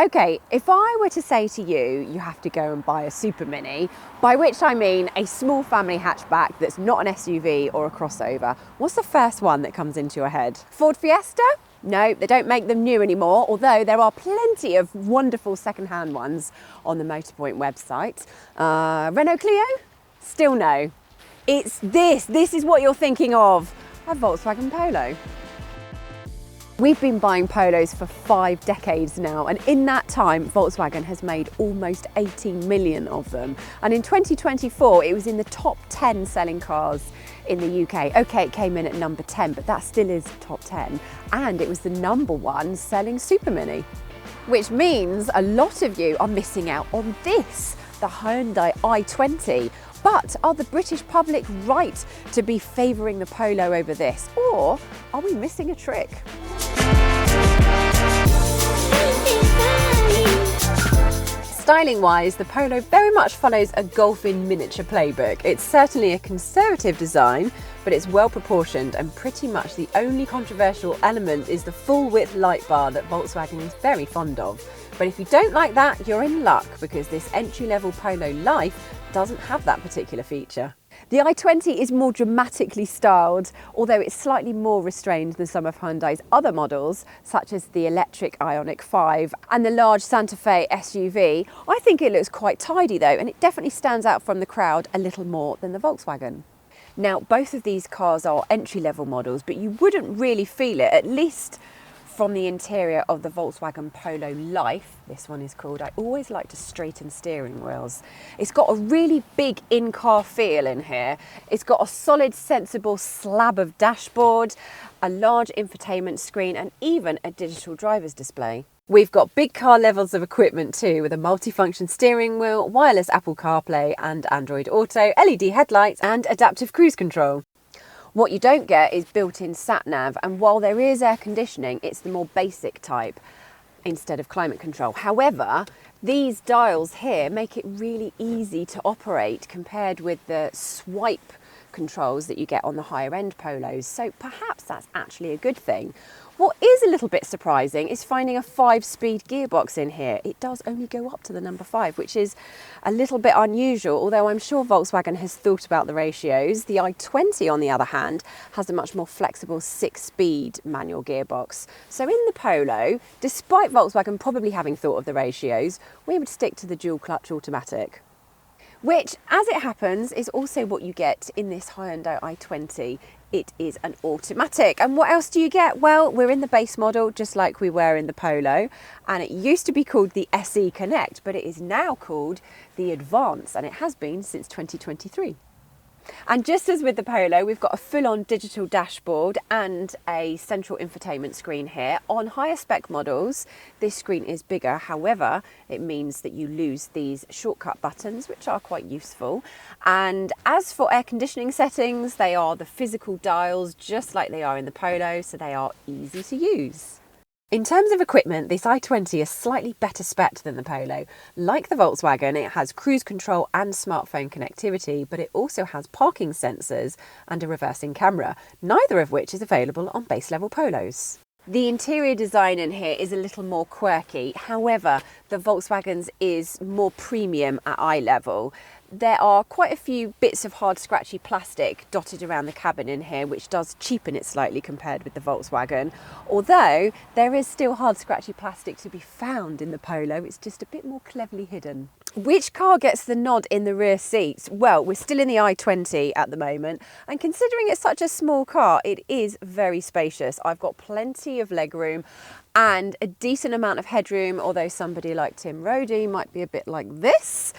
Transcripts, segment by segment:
Okay, if I were to say to you, you have to go and buy a Super Mini, by which I mean a small family hatchback that's not an SUV or a crossover, what's the first one that comes into your head? Ford Fiesta? No, they don't make them new anymore, although there are plenty of wonderful second-hand ones on the Motorpoint website. Renault Clio? Still no. It's this is what you're thinking of, a Volkswagen Polo. We've been buying Polos for 5 decades now, and in that time Volkswagen has made almost 18 million of them, and in 2024 it was in the top 10 selling cars in the UK. Okay, it came in at number 10, but that still is top 10, and it was the number 1 selling Super Mini, which means a lot of you are missing out on this, the Hyundai i20. But are the British public right to be favouring the Polo over this, or are we missing a trick? Styling-wise, the Polo very much follows a Golf in miniature playbook. It's certainly a conservative design, but it's well proportioned, and pretty much the only controversial element is the full-width light bar that Volkswagen is very fond of. But if you don't like that, you're in luck, because this entry-level Polo Life doesn't have that particular feature. The i20 is more dramatically styled, although it's slightly more restrained than some of Hyundai's other models, such as the electric Ioniq 5 and the large Santa Fe SUV. I think it looks quite tidy though, and it definitely stands out from the crowd a little more than the Volkswagen. Now, both of these cars are entry-level models, but you wouldn't really feel it, at least from the interior of the Volkswagen Polo Life. This one is called. I always like to straighten steering wheels. It's got a really big in-car feel in here. It's got a solid, sensible slab of dashboard, a large infotainment screen, and even a digital driver's display. We've got big car levels of equipment too, with a multifunction steering wheel, wireless Apple CarPlay and Android Auto, LED headlights and adaptive cruise control. What you don't get is built-in sat-nav, and while there is air conditioning, it's the more basic type instead of climate control. However, these dials here make it really easy to operate compared with the swipe controls that you get on the higher end Polos, so perhaps that's actually a good thing. What is a little bit surprising is finding a 5-speed gearbox in here. It does only go up to the number 5, which is a little bit unusual, although I'm sure Volkswagen has thought about the ratios. The i20, on the other hand, has a much more flexible 6-speed manual gearbox. So in the Polo, despite Volkswagen probably having thought of the ratios, we would stick to the dual clutch automatic, which, as it happens, is also what you get in this Hyundai i20. It is an automatic. And what else do you get? Well, we're in the base model, just like we were in the Polo, and it used to be called the SE Connect, but it is now called the Advance, and it has been since 2023. And just as with the Polo, we've got a full-on digital dashboard and a central infotainment screen here. On higher spec models, this screen is bigger. However, it means that you lose these shortcut buttons, which are quite useful. And as for air conditioning settings, they are the physical dials, just like they are in the Polo, so they are easy to use. In terms of equipment, this i20 is slightly better spec'd than the Polo. Like the Volkswagen, it has cruise control and smartphone connectivity, but it also has parking sensors and a reversing camera, neither of which is available on base level Polos. The interior design in here is a little more quirky. However, the Volkswagen's is more premium at eye level. There are quite a few bits of hard scratchy plastic dotted around the cabin in here, which does cheapen it slightly compared with the Volkswagen. Although there is still hard scratchy plastic to be found in the Polo, it's just a bit more cleverly hidden. Which car gets the nod in the rear seats? Well, we're still in the i20 at the moment, and considering it's such a small car, it is very spacious. I've got plenty of legroom and a decent amount of headroom, although somebody like Tim Rodey might be a bit like this.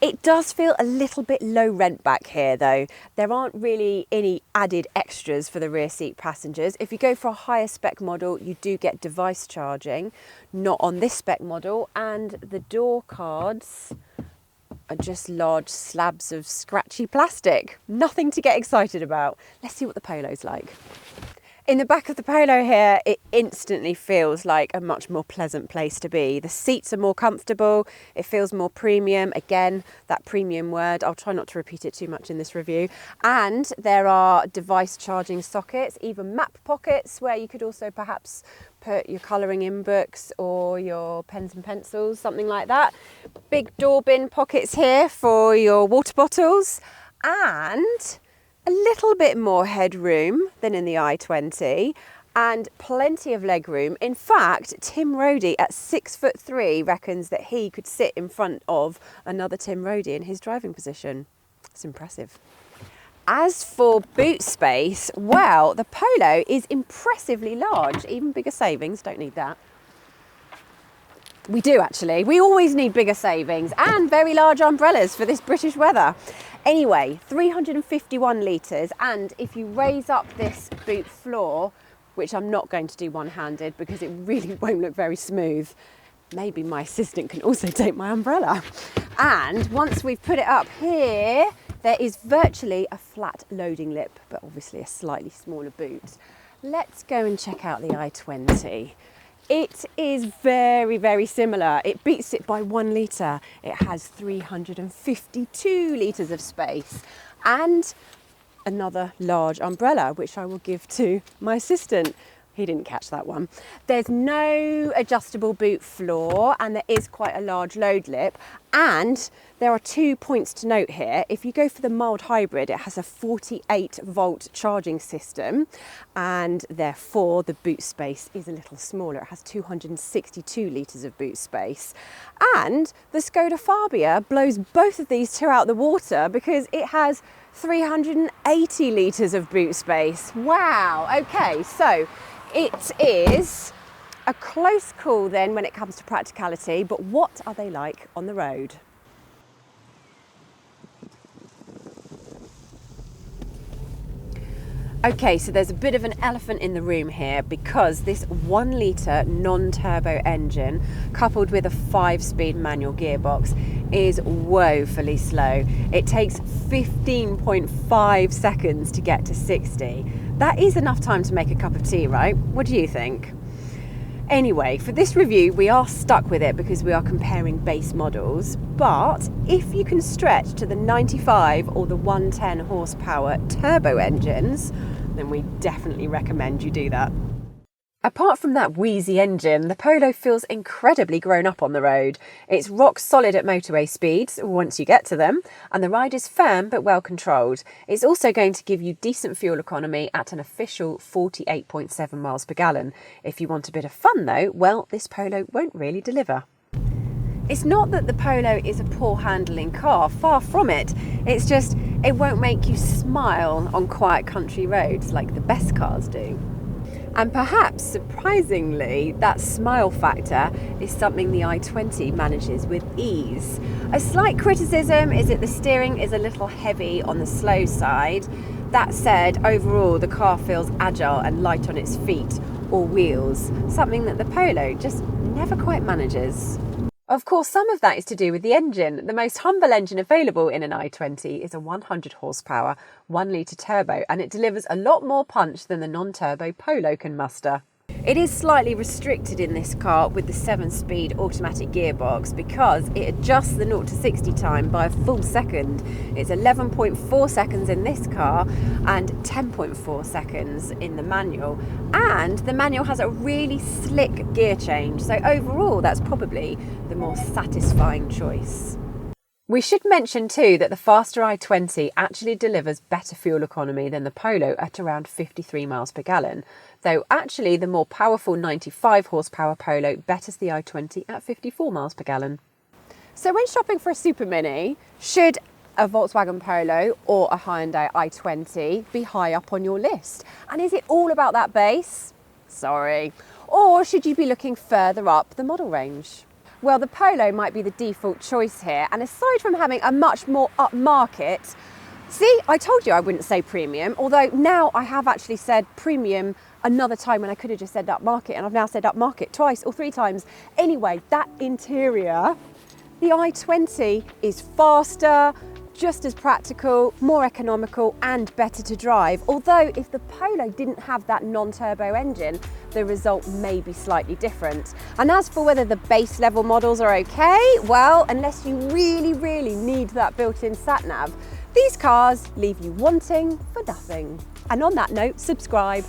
It does feel a little bit low rent back here though. There aren't really any added extras for the rear seat passengers. If you go for a higher spec model, you do get device charging, not on this spec model, and the door cards are just large slabs of scratchy plastic. Nothing to get excited about. Let's see what the Polo's like. In the back of the Polo here, it instantly feels like a much more pleasant place to be. The seats are more comfortable, it feels more premium. Again, that premium word, I'll try not to repeat it too much in this review. And there are device charging sockets, even map pockets where you could also perhaps put your colouring in books or your pens and pencils, something like that. Big door bin pockets here for your water bottles, and a little bit more headroom than in the i20 and plenty of leg room. In fact, Tim Rodey at 6'3" reckons that he could sit in front of another Tim Rodey in his driving position. It's impressive. As for boot space, well, the Polo is impressively large, even bigger savings, don't need that. We do actually, we always need bigger savings and very large umbrellas for this British weather. Anyway, 351 litres, and if you raise up this boot floor, which I'm not going to do one-handed because it really won't look very smooth, maybe my assistant can also take my umbrella. And once we've put it up here, there is virtually a flat loading lip, but obviously a slightly smaller boot. Let's go and check out the i20. It is very, very similar. It beats it by 1 litre. It has 352 litres of space and another large umbrella, which I will give to my assistant. He didn't catch that one. There's no adjustable boot floor and there is quite a large load lip. And there are 2 points to note here. If you go for the mild hybrid, it has a 48-volt charging system and therefore the boot space is a little smaller. It has 262 litres of boot space. And the Skoda Fabia blows both of these two out the water because it has 380 litres of boot space. Wow, okay, so it is a close call then when it comes to practicality, but what are they like on the road? Okay, so there's a bit of an elephant in the room here because this 1 litre non-turbo engine coupled with a 5-speed manual gearbox is woefully slow. It takes 15.5 seconds to get to 60. That is enough time to make a cup of tea, right? What do you think? Anyway, for this review, we are stuck with it because we are comparing base models, but if you can stretch to the 95 or the 110 horsepower turbo engines, then we definitely recommend you do that. Apart from that wheezy engine, the Polo feels incredibly grown up on the road. It's rock solid at motorway speeds once you get to them, and the ride is firm but well controlled. It's also going to give you decent fuel economy at an official 48.7 miles per gallon. If you want a bit of fun though, well, this Polo won't really deliver. It's not that the Polo is a poor handling car, far from it. It's just, it won't make you smile on quiet country roads like the best cars do. And perhaps surprisingly, that smile factor is something the i20 manages with ease. A slight criticism is that the steering is a little heavy on the slow side. That said, overall the car feels agile and light on its feet or wheels, something that the Polo just never quite manages. Of course, some of that is to do with the engine. The most humble engine available in an i20 is a 100 horsepower, 1 litre turbo, and it delivers a lot more punch than the non-turbo Polo can muster. It is slightly restricted in this car with the 7-speed automatic gearbox because it adjusts the 0 to 60 time by a full second. It's 11.4 seconds in this car and 10.4 seconds in the manual. And the manual has a really slick gear change, so overall that's probably the more satisfying choice. We should mention too that the faster i20 actually delivers better fuel economy than the Polo at around 53 miles per gallon, though actually the more powerful 95 horsepower Polo betters the i20 at 54 miles per gallon. So when shopping for a super mini, should a Volkswagen Polo or a Hyundai i20 be high up on your list? And is it all about that base? Sorry. Or should you be looking further up the model range? Well, the Polo might be the default choice here, and aside from having a much more upmarket, see, I told you I wouldn't say premium, although now I have actually said premium another time when I could have just said upmarket, and I've now said upmarket twice or 3 times. Anyway, that interior, the i20 is faster, just as practical, more economical and better to drive. Although if the Polo didn't have that non-turbo engine, the result may be slightly different. And as for whether the base level models are okay, well, unless you really need that built-in sat-nav, these cars leave you wanting for nothing. And on that note, subscribe.